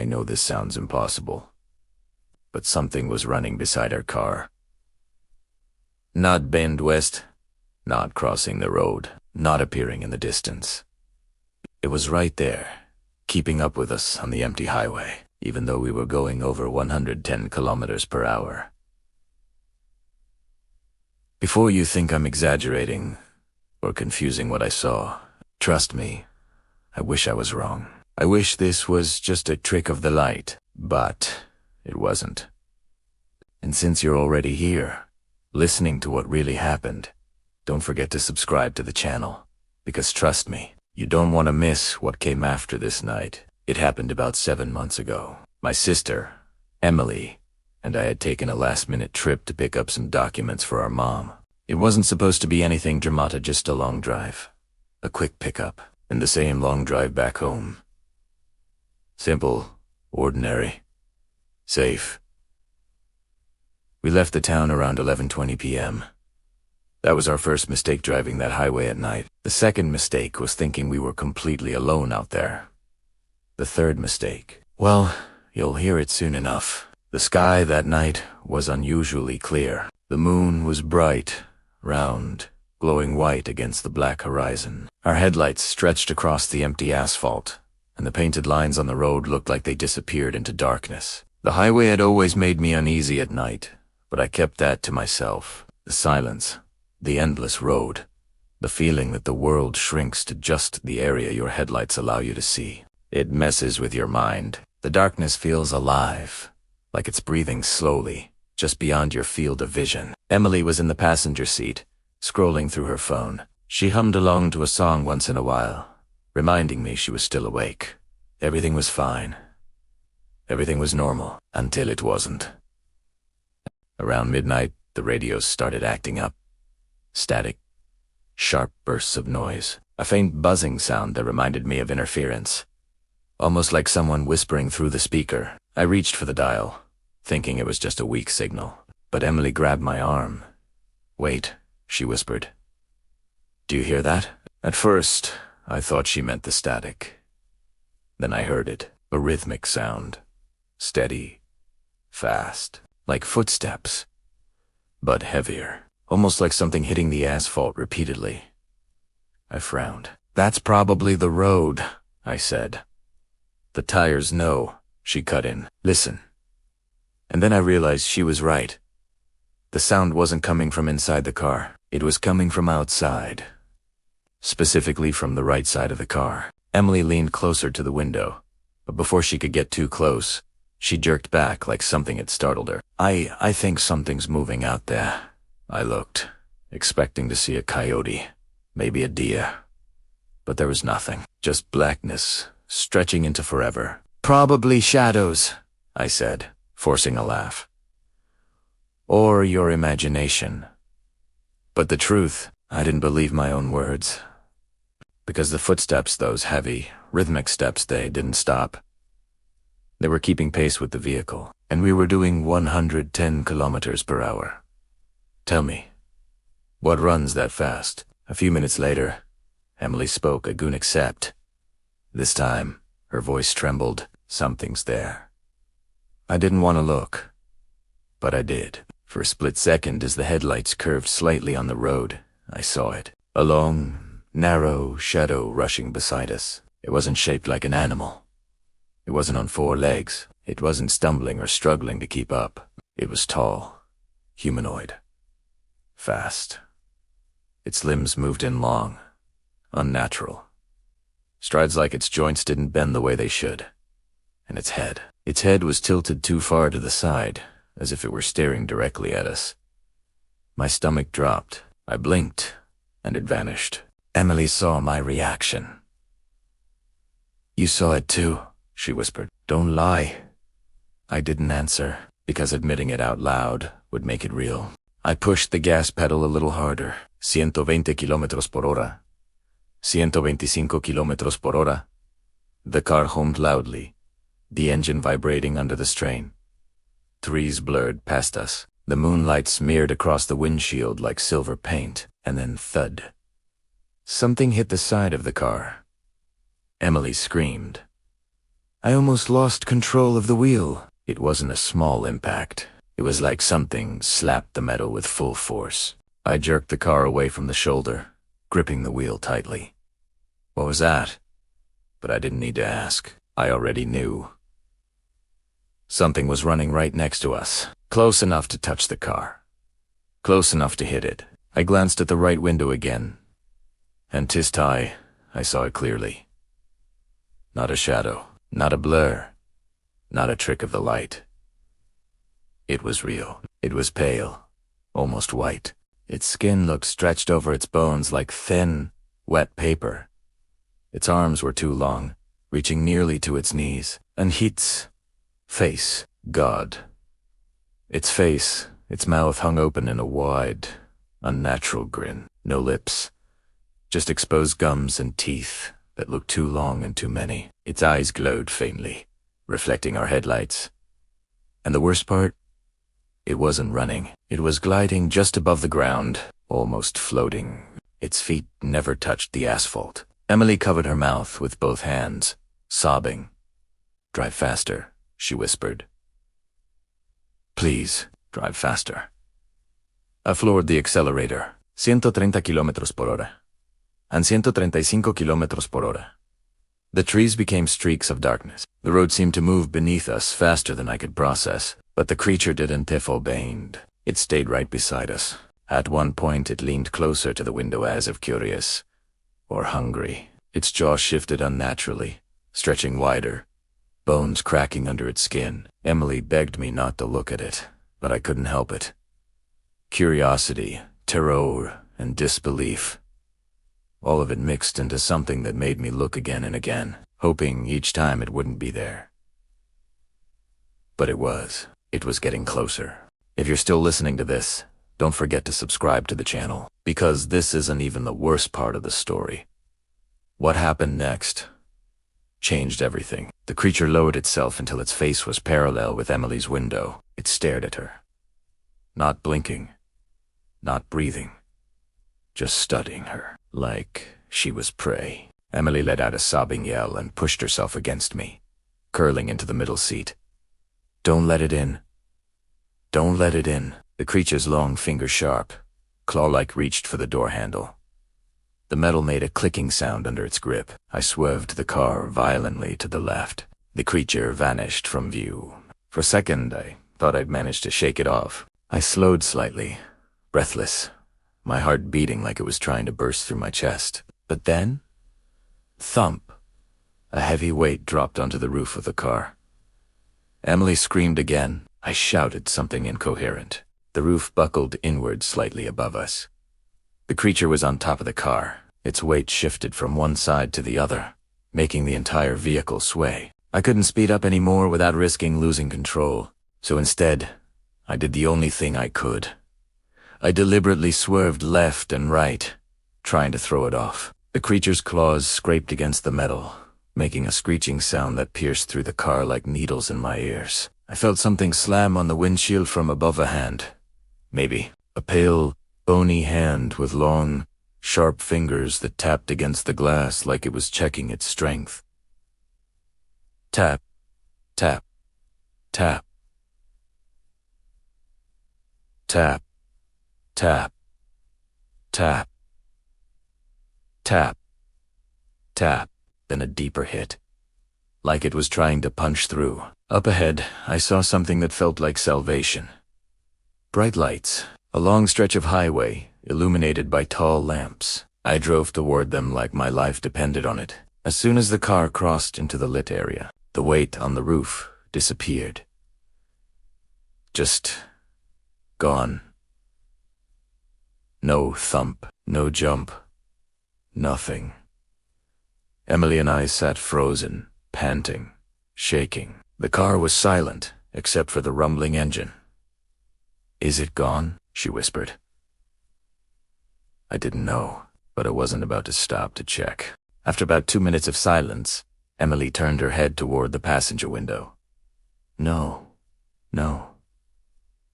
I know this sounds impossible, but something was running beside our car. Not bend west, not crossing the road, not appearing in the distance. It was right there, keeping up with us on the empty highway, even though we were going over 110 kilometers per hour. Before you think I'm exaggerating or confusing what I saw, trust me, I wish I was wrong. I wish this was just a trick of the light, but it wasn't. And since you're already here, listening to what really happened, don't forget to subscribe to the channel, because trust me, you don't want to miss what came after this night. It happened about 7 months ago. My sister, Emily, and I had taken a last-minute trip to pick up some documents for our mom. It wasn't supposed to be anything dramatic, just a long drive. A quick pickup, and the same long drive back home. Simple, ordinary, safe. We left the town around 11:20 p.m. That was our first mistake driving that highway at night. The second mistake was thinking we were completely alone out there. The third mistake, well, you'll hear it soon enough. The sky that night was unusually clear. The moon was bright, round, glowing white against the black horizon. Our headlights stretched across the empty asphalt, and the painted lines on the road looked like they disappeared into darkness. The highway had always made me uneasy at night, but I kept that to myself. The silence, the endless road, the feeling that the world shrinks to just the area your headlights allow you to see. It messes with your mind. The darkness feels alive, like it's breathing slowly, just beyond your field of vision. Emily was in the passenger seat, scrolling through her phone. She hummed along to a song once in a while, reminding me she was still awake. Everything was fine. Everything was normal, until it wasn't. Around midnight, the radios started acting up. Static, sharp bursts of noise, a faint buzzing sound that reminded me of interference. Almost like someone whispering through the speaker. I reached for the dial, thinking it was just a weak signal. But Emily grabbed my arm. "Wait," she whispered. "Do you hear that?" At first, I thought she meant the static. Then I heard it, a rhythmic sound. Steady, fast, like footsteps, but heavier, almost like something hitting the asphalt repeatedly. I frowned. "That's probably the road," I said. "The tires know," she cut in. "Listen." And then I realized she was right. The sound wasn't coming from inside the car. It was coming from outside. Specifically from the right side of the car. Emily leaned closer to the window, but before she could get too close, she jerked back like something had startled her. I think something's moving out there." I looked, expecting to see a coyote, maybe a deer. But there was nothing, just blackness, stretching into forever. "Probably shadows," I said, forcing a laugh. "Or your imagination." But the truth, I didn't believe my own words. Because the footsteps, those heavy, rhythmic steps, they didn't stop. They were keeping pace with the vehicle, and we were doing 110 kilometers per hour. Tell me, what runs that fast? A few minutes later, Emily spoke a goon accept. This time, her voice trembled. "Something's there." I didn't want to look, but I did. For a split second, as the headlights curved slightly on the road, I saw it. A long, narrow shadow rushing beside us. It wasn't shaped like an animal. It wasn't on 4 legs. It wasn't stumbling or struggling to keep up. It was tall, humanoid, fast. Its limbs moved in long, unnatural. Strides like its joints didn't bend the way they should. And its head was tilted too far to the side, as if it were staring directly at us. My stomach dropped. I blinked, and it vanished. Emily saw my reaction. "You saw it too," she whispered. "Don't lie." I didn't answer, because admitting it out loud would make it real. I pushed the gas pedal a little harder. 120 kilómetros por hora. 125 kilómetros por hora. The car hummed loudly, the engine vibrating under the strain. Trees blurred past us. The moonlight smeared across the windshield like silver paint, and then thud. Something hit the side of the car. Emily screamed. I almost lost control of the wheel. It wasn't a small impact. It was like something slapped the metal with full force. I jerked the car away from the shoulder, gripping the wheel tightly. What was that? But I didn't need to ask. I already knew. Something was running right next to us, close enough to touch the car, close enough to hit it. I glanced at the right window again, and 'tis I saw it clearly. Not a shadow, not a blur, not a trick of the light. It was real. It was pale, almost white. Its skin looked stretched over its bones like thin, wet paper. Its arms were too long, reaching nearly to its knees. And its face, God. Its face, its mouth hung open in a wide, unnatural grin. No lips, just exposed gums and teeth that looked too long and too many. Its eyes glowed faintly, reflecting our headlights. And the worst part? It wasn't running. It was gliding just above the ground, almost floating. Its feet never touched the asphalt. Emily covered her mouth with both hands, sobbing. "Drive faster," she whispered. "Please, drive faster." I floored the accelerator. 130 kilómetros por hora. And 135 kilómetros por hora. The trees became streaks of darkness. The road seemed to move beneath us faster than I could process, but the creature didn't obey. It stayed right beside us. At one point it leaned closer to the window as if curious, or hungry. Its jaw shifted unnaturally, stretching wider, bones cracking under its skin. Emily begged me not to look at it, but I couldn't help it. Curiosity, terror, and disbelief. All of it mixed into something that made me look again and again, hoping each time it wouldn't be there. But it was. It was getting closer. If you're still listening to this, don't forget to subscribe to the channel, because this isn't even the worst part of the story. What happened next changed everything. The creature lowered itself until its face was parallel with Emily's window. It stared at her. Not blinking, not breathing, just studying her, like she was prey. Emily let out a sobbing yell and pushed herself against me, curling into the middle seat. "Don't let it in. Don't let it in." The creature's long finger sharp, claw-like reached for the door handle. The metal made a clicking sound under its grip. I swerved the car violently to the left. The creature vanished from view. For a second, I thought I'd managed to shake it off. I slowed slightly, breathless, my heart beating like it was trying to burst through my chest. But then, thump, a heavy weight dropped onto the roof of the car. Emily screamed again. I shouted something incoherent. The roof buckled inward slightly above us. The creature was on top of the car. Its weight shifted from one side to the other, making the entire vehicle sway. I couldn't speed up anymore without risking losing control, so instead, I did the only thing I could. I deliberately swerved left and right, trying to throw it off. The creature's claws scraped against the metal, making a screeching sound that pierced through the car like needles in my ears. I felt something slam on the windshield from above a hand. Maybe a pale, bony hand with long, sharp fingers that tapped against the glass like it was checking its strength. Tap, tap, tap. Tap, tap, tap, tap, tap, then a deeper hit, like it was trying to punch through. Up ahead, I saw something that felt like salvation. Bright lights, a long stretch of highway, illuminated by tall lamps. I drove toward them like my life depended on it. As soon as the car crossed into the lit area, the weight on the roof disappeared. Just gone. No thump, no jump, nothing. Emily and I sat frozen, panting, shaking. The car was silent, except for the rumbling engine. "Is it gone?" she whispered. I didn't know, but I wasn't about to stop to check. After about 2 minutes of silence, Emily turned her head toward the passenger window. No, no,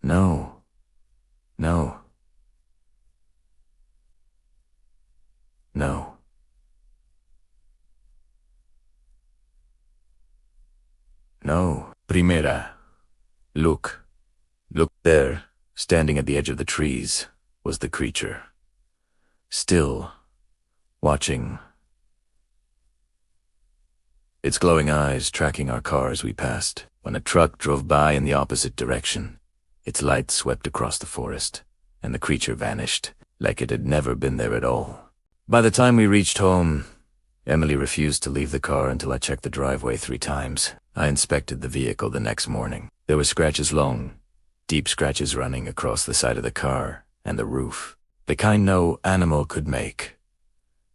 no, no, no. No. Primera. Look. Look there, standing at the edge of the trees, was the creature. Still, watching. Its glowing eyes tracking our car as we passed. When a truck drove by in the opposite direction, its light swept across the forest, and the creature vanished, like it had never been there at all. By the time we reached home, Emily refused to leave the car until I checked the driveway 3 times. I inspected the vehicle the next morning. There were scratches long, deep scratches running across the side of the car and the roof. The kind no animal could make.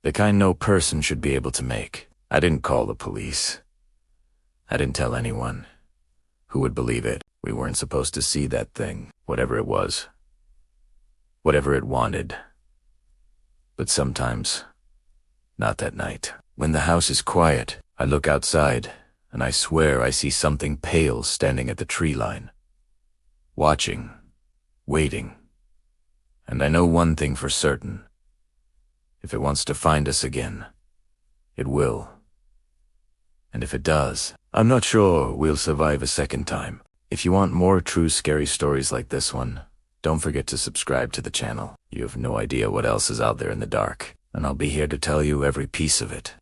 The kind no person should be able to make. I didn't call the police. I didn't tell anyone. Who would believe it? We weren't supposed to see that thing, whatever it was. Whatever it wanted. But sometimes, not that night. When the house is quiet, I look outside, and I swear I see something pale standing at the tree line. Watching. Waiting. And I know one thing for certain. If it wants to find us again, it will. And if it does, I'm not sure we'll survive a second time. If you want more true scary stories like this one, don't forget to subscribe to the channel. You have no idea what else is out there in the dark, and I'll be here to tell you every piece of it.